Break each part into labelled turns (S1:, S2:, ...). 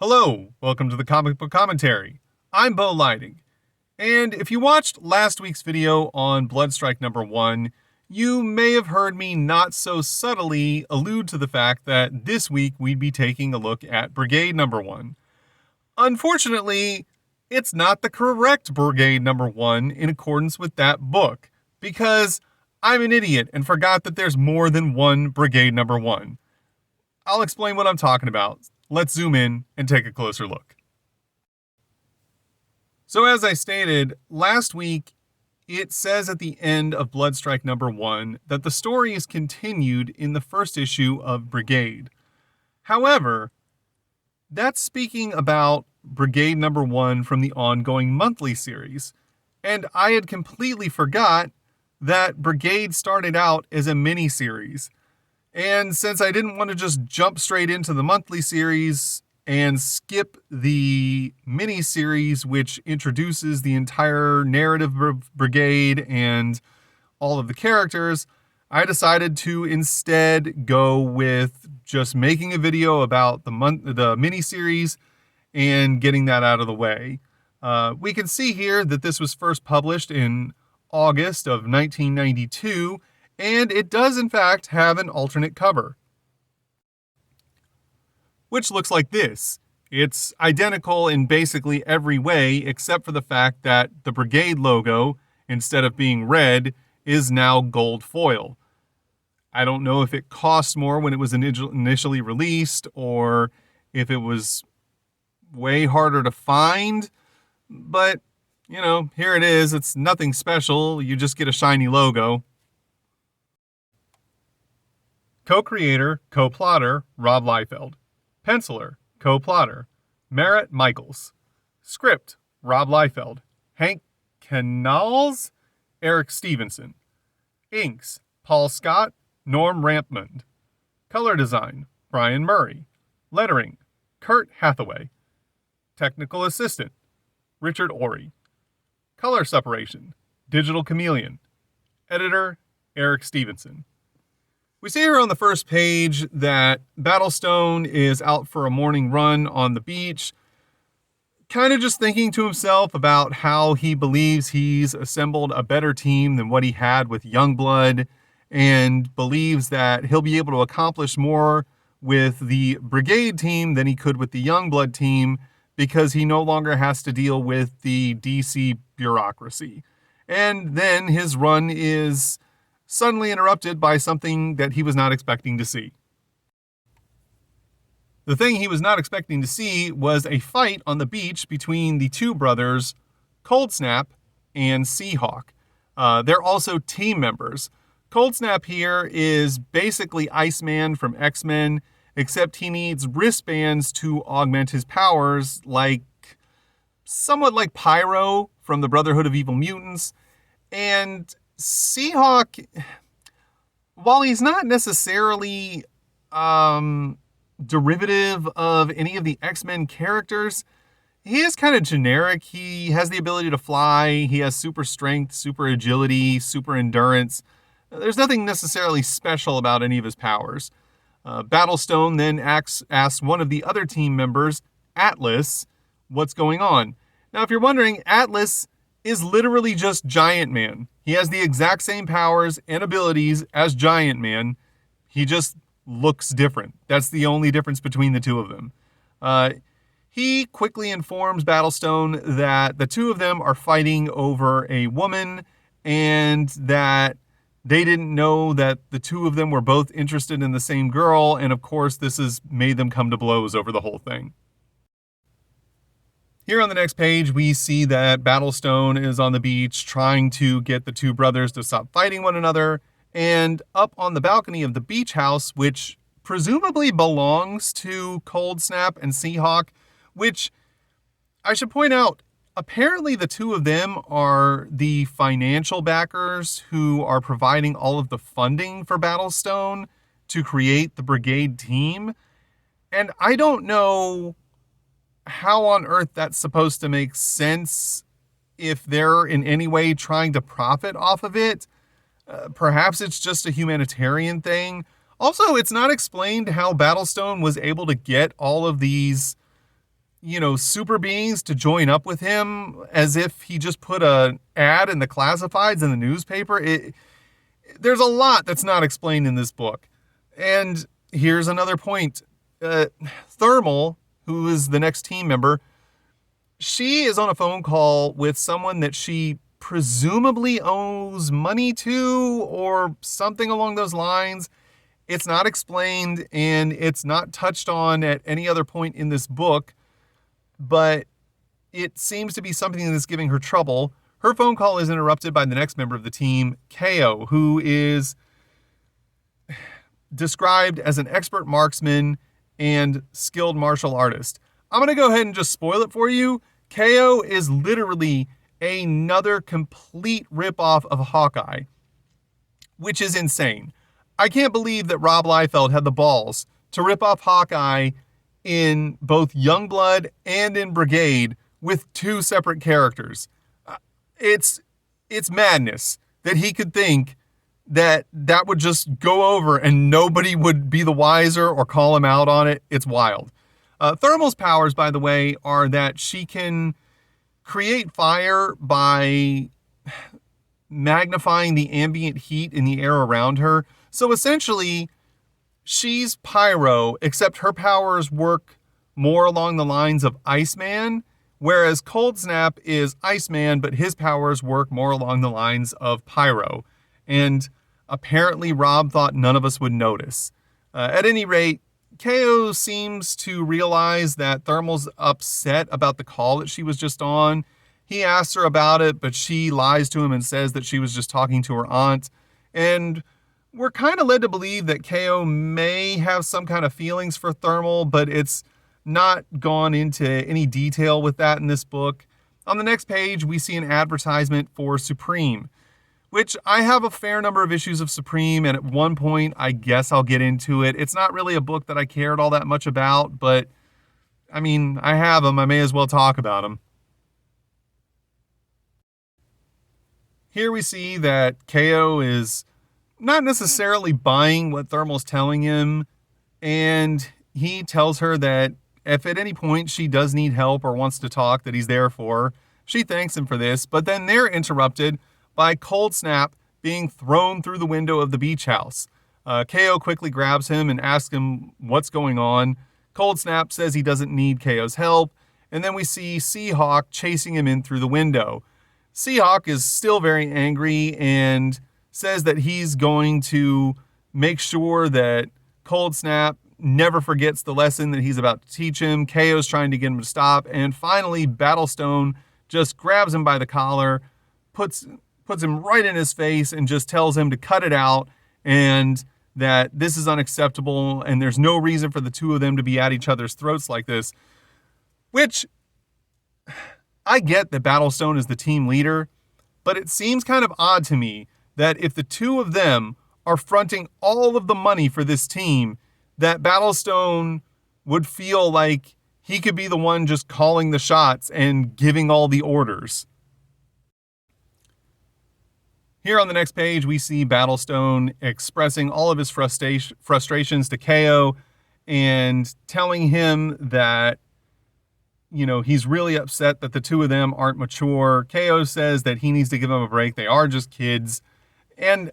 S1: Hello, welcome to the Comic Book Commentary. I'm Bo Lighting, and if you watched last week's video on Bloodstrike #1, you may have heard me not so subtly allude to the fact that this week we'd be taking a look at Brigade #1. Unfortunately, it's not the correct Brigade #1 in accordance with that book, because I'm an idiot and forgot that there's more than one Brigade #1. I'll explain what I'm talking about. Let's zoom in and take a closer look. So as I stated, last week, it says at the end of Bloodstrike #1 that the story is continued in the first issue of Brigade. However, that's speaking about Brigade #1 from the ongoing monthly series, and I had completely forgot that Brigade started out as a mini-series. And since I didn't want to just jump straight into the monthly series and skip the mini-series, which introduces the entire narrative of Brigade and all of the characters, I decided to instead go with just making a video about the mini-series and getting that out of the way. We can see here that this was first published in August of 1992, and it does in fact have an alternate cover, which looks like this. It's identical in basically every way except for the fact that the Brigade logo, instead of being red, is now gold foil. I don't know if it cost more when it was initially released or if it was way harder to find, but you know, here it is. It's nothing special. You just get a shiny logo. Co-creator, co-plotter, Rob Liefeld. Penciler, co-plotter, Merritt Michaels. Script, Rob Liefeld. Hank Canals, Eric Stevenson. Inks, Paul Scott, Norm Rampmund. Color design, Brian Murray. Lettering, Kurt Hathaway. Technical assistant, Richard Ory. Color separation, Digital Chameleon. Editor, Eric Stevenson. We see here on the first page that Battlestone is out for a morning run on the beach, kind of just thinking to himself about how he believes he's assembled a better team than what he had with Youngblood, and believes that he'll be able to accomplish more with the Brigade team than he could with the Youngblood team, because he no longer has to deal with the DC bureaucracy. And then his run is suddenly interrupted by something that he was not expecting to see. The thing he was not expecting to see was a fight on the beach between the two brothers, Coldsnap and Seahawk. They're also team members. Coldsnap here is basically Iceman from X-Men, except he needs wristbands to augment his powers, somewhat like Pyro from the Brotherhood of Evil Mutants. And Seahawk, while he's not necessarily derivative of any of the X-Men characters, he is kind of generic. He has the ability to fly, he has super strength, super agility, super endurance. There's nothing necessarily special about any of his powers. Battlestone then asks one of the other team members, Atlas, what's going on. Now, if you're wondering, Atlas is literally just Giant Man. He has the exact same powers and abilities as Giant Man. He just looks different. That's the only difference between the two of them. He quickly informs Battlestone that the two of them are fighting over a woman, and that they didn't know that the two of them were both interested in the same girl, and of course this has made them come to blows over the whole thing. Here on the next page, we see that Battlestone is on the beach trying to get the two brothers to stop fighting one another, and up on the balcony of the beach house, which presumably belongs to Coldsnap and Seahawk, which I should point out, apparently the two of them are the financial backers who are providing all of the funding for Battlestone to create the Brigade team. And I don't know how on earth that's supposed to make sense if they're in any way trying to profit off of it. Perhaps it's just a humanitarian thing. Also, it's not explained how Battlestone was able to get all of these super beings to join up with him as if he just put an ad in the classifieds in the newspaper. There's a lot that's not explained in this book. And here's another point. Thermal, who is the next team member, she is on a phone call with someone that she presumably owes money to or something along those lines. It's not explained and it's not touched on at any other point in this book, but it seems to be something that's giving her trouble. Her phone call is interrupted by the next member of the team, KO, who is described as an expert marksman and skilled martial artist. I'm going to go ahead and just spoil it for you. KO is literally another complete ripoff of Hawkeye, which is insane. I can't believe that Rob Liefeld had the balls to rip off Hawkeye in both Youngblood and in Brigade with two separate characters. It's madness that he could think that would just go over and nobody would be the wiser or call him out on it. It's wild. Thermal's powers, by the way, are that she can create fire by magnifying the ambient heat in the air around her. So essentially, she's pyro, except her powers work more along the lines of Iceman, whereas Cold Snap is Iceman, but his powers work more along the lines of pyro. And apparently Rob thought none of us would notice. At any rate, KO seems to realize that Thermal's upset about the call that she was just on. He asks her about it, but she lies to him and says that she was just talking to her aunt. And we're kind of led to believe that KO may have some kind of feelings for Thermal, but it's not gone into any detail with that in this book. On the next page, we see an advertisement for Supreme, which I have a fair number of issues of Supreme, and at one point, I guess I'll get into it. It's not really a book that I cared all that much about, but, I mean, I have them. I may as well talk about them. Here we see that KO is not necessarily buying what Thermal's telling him, and he tells her that if at any point she does need help or wants to talk, that he's there for her. She thanks him for this, but then they're interrupted by Cold Snap being thrown through the window of the beach house. KO quickly grabs him and asks him what's going on. Cold Snap says he doesn't need KO's help, and then we see Seahawk chasing him in through the window. Seahawk is still very angry and says that he's going to make sure that Cold Snap never forgets the lesson that he's about to teach him. KO's trying to get him to stop, and finally Battlestone just grabs him by the collar, puts him right in his face, and just tells him to cut it out and that this is unacceptable and there's no reason for the two of them to be at each other's throats like this. Which, I get that Battlestone is the team leader, but it seems kind of odd to me that if the two of them are fronting all of the money for this team, that Battlestone would feel like he could be the one just calling the shots and giving all the orders. Here on the next page, we see Battlestone expressing all of his frustrations to KO and telling him that, he's really upset that the two of them aren't mature. KO says that he needs to give them a break. They are just kids. And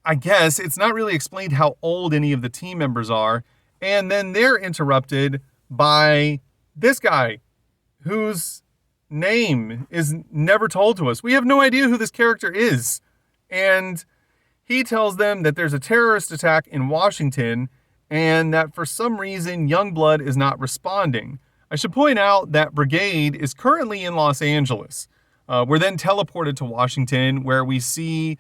S1: I guess it's not really explained how old any of the team members are. And then they're interrupted by this guy whose name is never told to us. We have no idea who this character is. And he tells them that there's a terrorist attack in Washington and that for some reason Youngblood is not responding. I should point out that Brigade is currently in Los Angeles. We're then teleported to Washington, where we see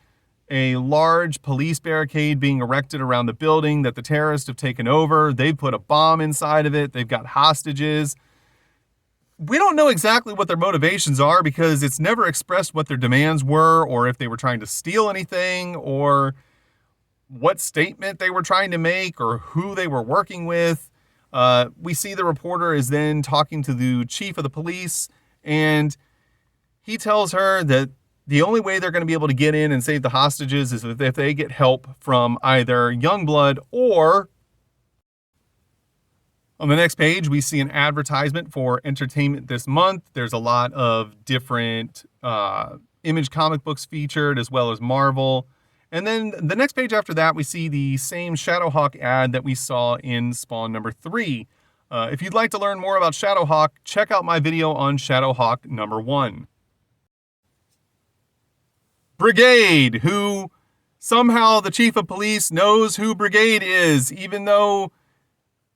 S1: a large police barricade being erected around the building that the terrorists have taken over. They've put a bomb inside of it. They've got hostages. We don't know exactly what their motivations are because it's never expressed what their demands were or if they were trying to steal anything or what statement they were trying to make or who they were working with. We see the reporter is then talking to the chief of the police, and he tells her that the only way they're going to be able to get in and save the hostages is if they get help from either Youngblood or On the next page, we see an advertisement for entertainment this month. There's a lot of different Image comic books featured, as well as Marvel. And then the next page after that, we see the same Shadowhawk ad that we saw in Spawn number 3. If you'd like to learn more about Shadowhawk, check out my video on Shadowhawk number 1. Brigade, who somehow the chief of police knows who Brigade is, even though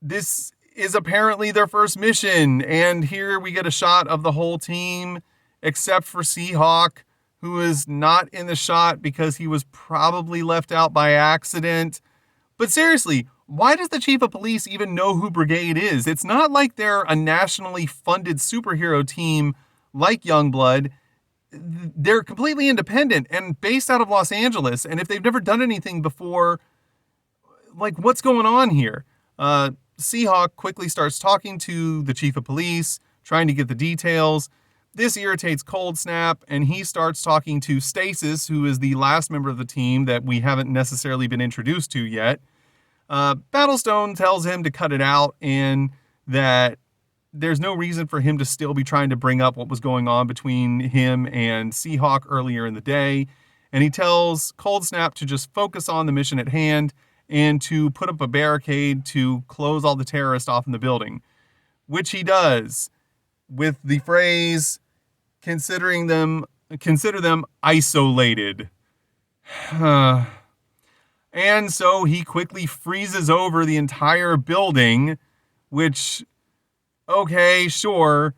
S1: this is apparently their first mission. And here we get a shot of the whole team, except for Seahawk, who is not in the shot because he was probably left out by accident. But seriously, why does the chief of police even know who Brigade is? It's not like they're a nationally funded superhero team like Youngblood. They're completely independent and based out of Los Angeles. And if they've never done anything before, like, what's going on here? Seahawk quickly starts talking to the chief of police, trying to get the details. This irritates Cold Snap, and he starts talking to Stasis, who is the last member of the team that we haven't necessarily been introduced to yet. Battlestone tells him to cut it out and that there's no reason for him to still be trying to bring up what was going on between him and Seahawk earlier in the day. And he tells Cold Snap to just focus on the mission at hand and to put up a barricade to close all the terrorists off in the building, which he does with the phrase, consider them isolated. And so he quickly freezes over the entire building, which, okay, sure,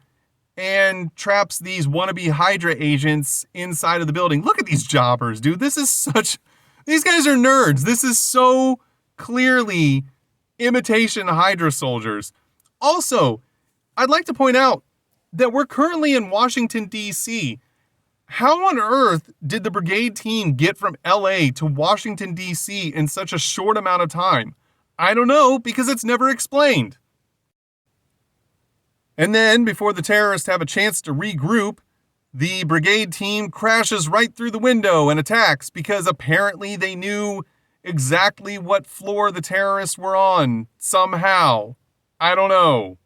S1: and traps these wannabe Hydra agents inside of the building. Look at these jobbers, dude. These guys are nerds. This is so clearly imitation Hydra soldiers. Also, I'd like to point out that we're currently in Washington, D.C. How on earth did the Brigade team get from LA to Washington, D.C. in such a short amount of time? I don't know, because it's never explained. And then, before the terrorists have a chance to regroup, the Brigade team crashes right through the window and attacks because apparently they knew exactly what floor the terrorists were on, somehow. I don't know.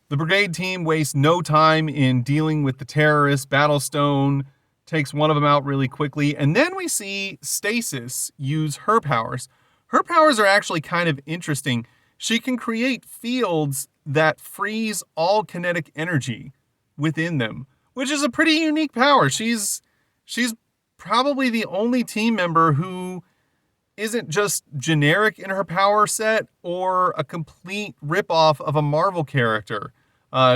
S1: The Brigade team wastes no time in dealing with the terrorists. Battlestone takes one of them out really quickly, and then we see Stasis use her powers. Her powers are actually kind of interesting. She can create fields that freeze all kinetic energy within them, which is a pretty unique power. She's probably the only team member who isn't just generic in her power set or a complete ripoff of a Marvel character.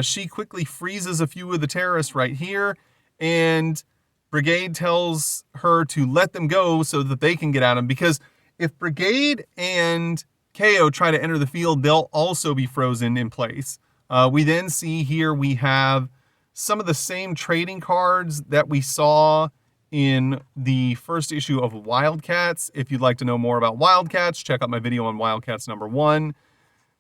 S1: She quickly freezes a few of the terrorists right here, and Brigade tells her to let them go so that they can get at them, because if Brigade and KO try to enter the field, they'll also be frozen in place. We then see here we have some of the same trading cards that we saw in the first issue of Wildcats. If you'd like to know more about Wildcats, check out my video on Wildcats number 1.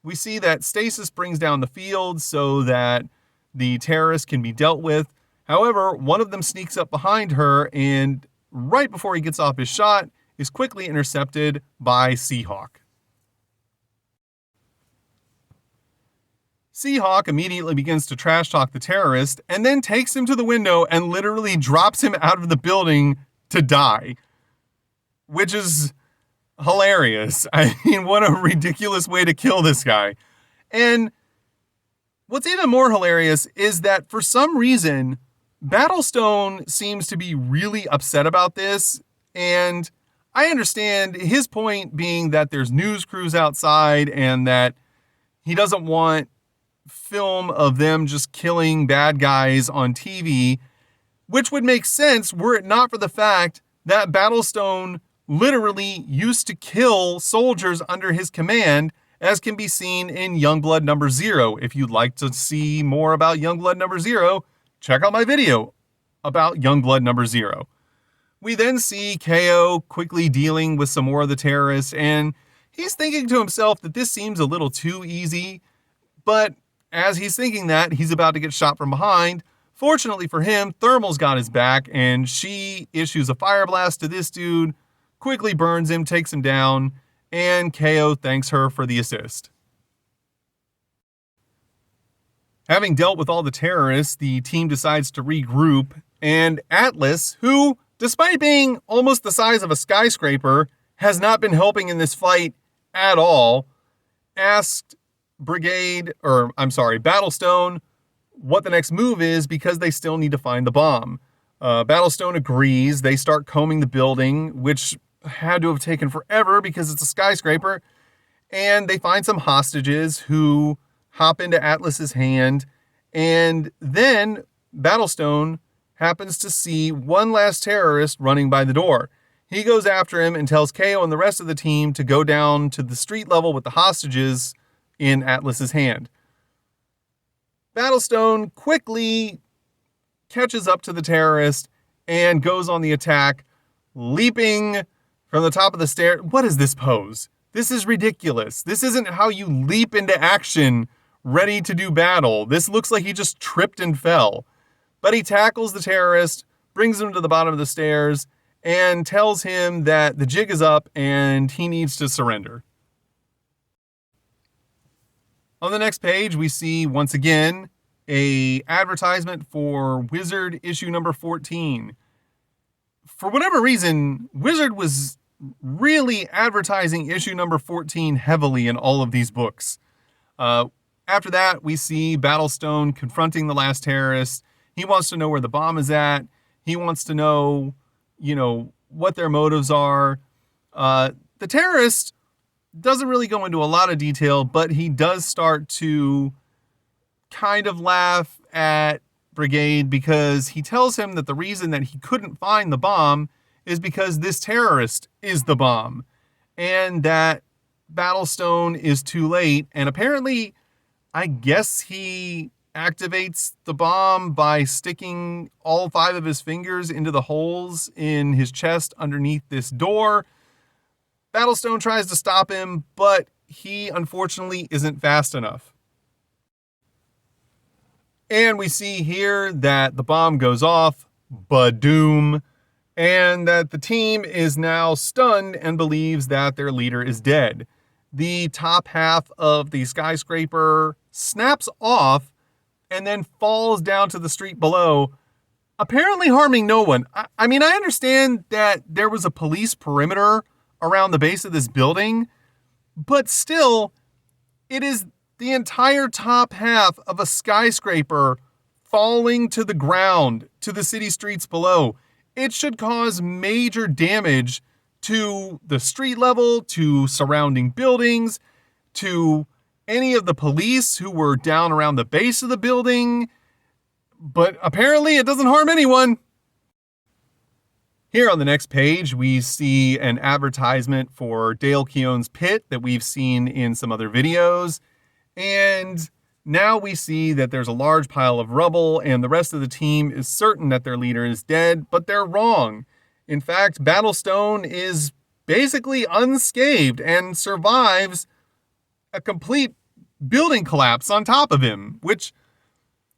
S1: We see that Stasis brings down the field so that the terrorists can be dealt with. However, one of them sneaks up behind her, and right before he gets off his shot, is quickly intercepted by Seahawk. Seahawk immediately begins to trash talk the terrorist and then takes him to the window and literally drops him out of the building to die, which is hilarious. I mean, what a ridiculous way to kill this guy. And what's even more hilarious is that for some reason, Battlestone seems to be really upset about this. And I understand his point being that there's news crews outside and that he doesn't want film of them just killing bad guys on TV, which would make sense were it not for the fact that Battlestone literally used to kill soldiers under his command, as can be seen in Youngblood number 0. If you'd like to see more about Youngblood number 0, check out my video about Youngblood number 0. We then see KO quickly dealing with some more of the terrorists, and he's thinking to himself that this seems a little too easy, but as he's thinking that, he's about to get shot from behind. Fortunately for him, Thermal's got his back, and she issues a fire blast to this dude, quickly burns him, takes him down, and KO thanks her for the assist. Having dealt with all the terrorists, the team decides to regroup, and Atlas, who, despite being almost the size of a skyscraper, has not been helping in this fight at all, asked Battlestone what the next move is because they still need to find the bomb. Battlestone agrees. They start combing the building, which had to have taken forever because it's a skyscraper, and they find some hostages who hop into Atlas's hand, and then Battlestone happens to see one last terrorist running by the door. He goes after him and tells KO and the rest of the team to go down to the street level with the hostages in Atlas's hand. Battlestone quickly catches up to the terrorist and goes on the attack, leaping from the top of the stair. What is this pose? This is ridiculous. This isn't how you leap into action ready to do battle. This looks like he just tripped and fell. But he tackles the terrorist, brings him to the bottom of the stairs, and tells him that the jig is up and he needs to surrender. On the next page, we see, once again, an advertisement for Wizard issue number 14. For whatever reason, Wizard was really advertising issue number 14 heavily in all of these books. After that, we see Battlestone confronting the last terrorist. He wants to know where the bomb is at. He wants to know, what their motives are. The terrorist doesn't really go into a lot of detail, but he does start to kind of laugh at Brigade because he tells him that the reason that he couldn't find the bomb is because this terrorist is the bomb, and that Battlestone is too late. And apparently, I guess he activates the bomb by sticking all 5 of his fingers into the holes in his chest underneath this door. Battlestone tries to stop him, but he unfortunately isn't fast enough. And we see here that the bomb goes off, badoom, and that the team is now stunned and believes that their leader is dead. The top half of the skyscraper snaps off and then falls down to the street below, apparently harming no one. I mean, I understand that there was a police perimeter around the base of this building, but still, it is the entire top half of a skyscraper falling to the ground, to the city streets below. It should cause major damage to the street level, to surrounding buildings, to any of the police who were down around the base of the building. But apparently it doesn't harm anyone. Here on the next page, we see an advertisement for Dale Keown's pit that we've seen in some other videos. And now we see that there's a large pile of rubble and the rest of the team is certain that their leader is dead, but they're wrong. In fact, Battlestone is basically unscathed and survives a complete building collapse on top of him, which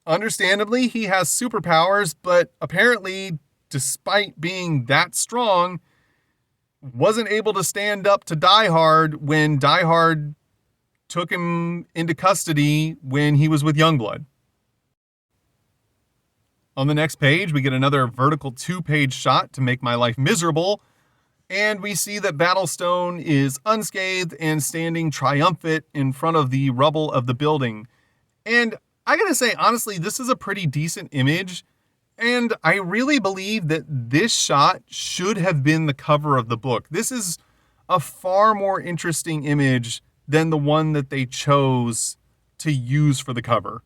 S1: understandably he has superpowers, but apparently, despite being that strong, wasn't able to stand up to Die Hard when Die Hard took him into custody when he was with Youngblood. On the next page, we get another vertical 2-page shot to make my life miserable, and we see that Battlestone is unscathed and standing triumphant in front of the rubble of the building. And I gotta say, honestly, this is a pretty decent image, and I really believe that this shot should have been the cover of the book. This is a far more interesting image than the one that they chose to use for the cover.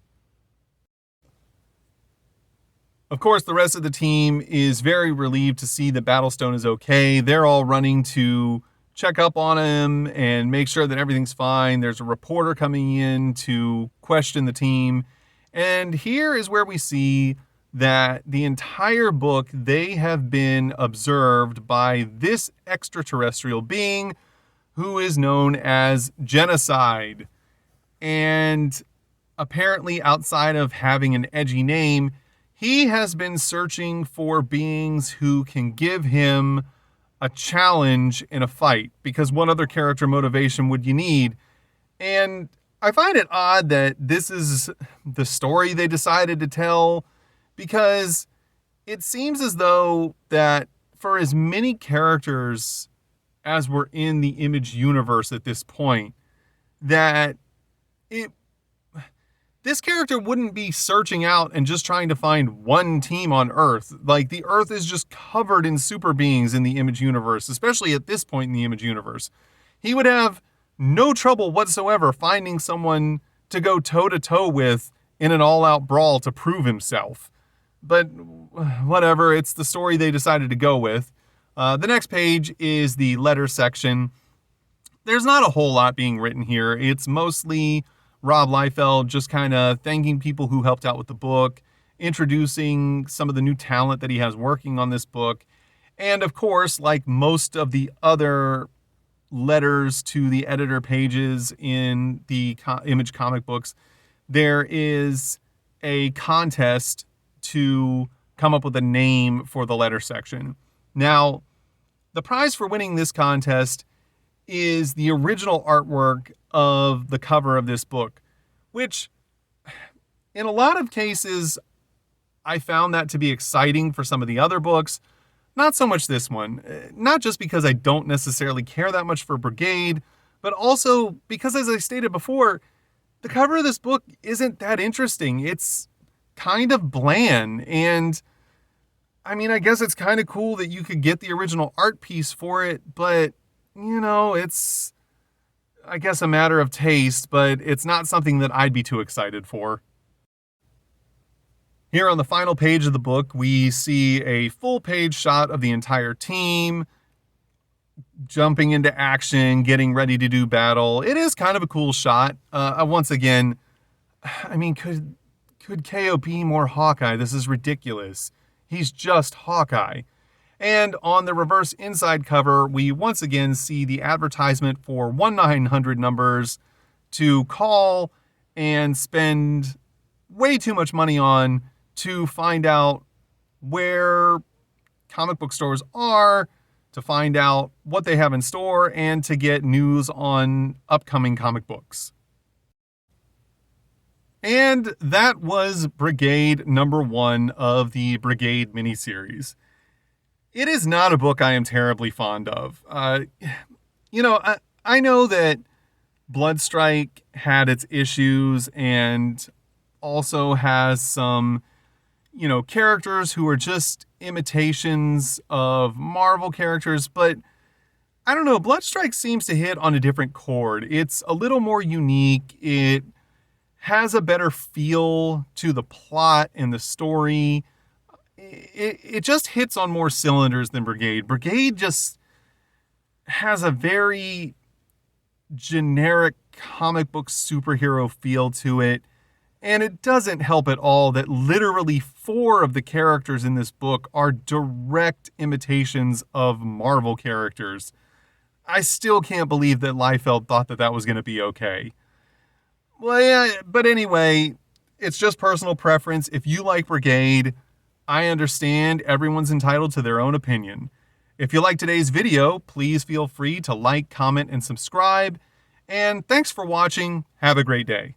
S1: Of course, the rest of the team is very relieved to see that Battlestone is okay. They're all running to check up on him and make sure that everything's fine. There's a reporter coming in to question the team. And here is where we see that the entire book, they have been observed by this extraterrestrial being who is known as Genocide. And apparently, outside of having an edgy name, he has been searching for beings who can give him a challenge in a fight, because what other character motivation would you need? And I find it odd that this is the story they decided to tell, because it seems as though that for as many characters as were in the Image universe at this point, that it this character wouldn't be searching out and just trying to find one team on Earth. Like, the Earth is just covered in super beings in the Image universe, especially at this point in the Image universe. He would have no trouble whatsoever finding someone to go toe-to-toe with in an all-out brawl to prove himself. But whatever, it's the story they decided to go with. The next page is the letter section. There's not a whole lot being written here. It's mostly Rob Liefeld just kind of thanking people who helped out with the book, introducing some of the new talent that he has working on this book. And of course, like most of the other letters to the editor pages in the Image comic books, there is a contest to come up with a name for the letter section. Now, the prize for winning this contest is the original artwork of the cover of this book, which in a lot of cases, I found that to be exciting for some of the other books. Not so much this one. Not just because I don't necessarily care that much for Brigade, but also because, as I stated before, the cover of this book isn't that interesting. It's kind of bland, and I mean, I guess it's kind of cool that you could get the original art piece for it, but, you know, it's, I guess, a matter of taste, but it's not something that I'd be too excited for. Here on the final page of the book, we see a full page shot of the entire team jumping into action, getting ready to do battle. It is kind of a cool shot. Once again, I mean, could KO be more Hawkeye? This is ridiculous. He's just Hawkeye. And on the reverse inside cover, we once again see the advertisement for 1-900 numbers to call and spend way too much money on to find out where comic book stores are, to find out what they have in store, and to get news on upcoming comic books. And that was Brigade #1 of the Brigade miniseries. It is not a book I am terribly fond of. I know that Bloodstrike had its issues and also has some, characters who are just imitations of Marvel characters, but I don't know, Bloodstrike seems to hit on a different chord. It's a little more unique. It has a better feel to the plot and the story. It just hits on more cylinders than Brigade. Brigade just has a very generic comic book superhero feel to it. And it doesn't help at all that literally 4 of the characters in this book are direct imitations of Marvel characters. I still can't believe that Liefeld thought that was going to be okay. Well, yeah, but anyway, it's just personal preference. If you like Brigade, I understand. Everyone's entitled to their own opinion. If you like today's video, please feel free to like, comment, and subscribe. And thanks for watching. Have a great day.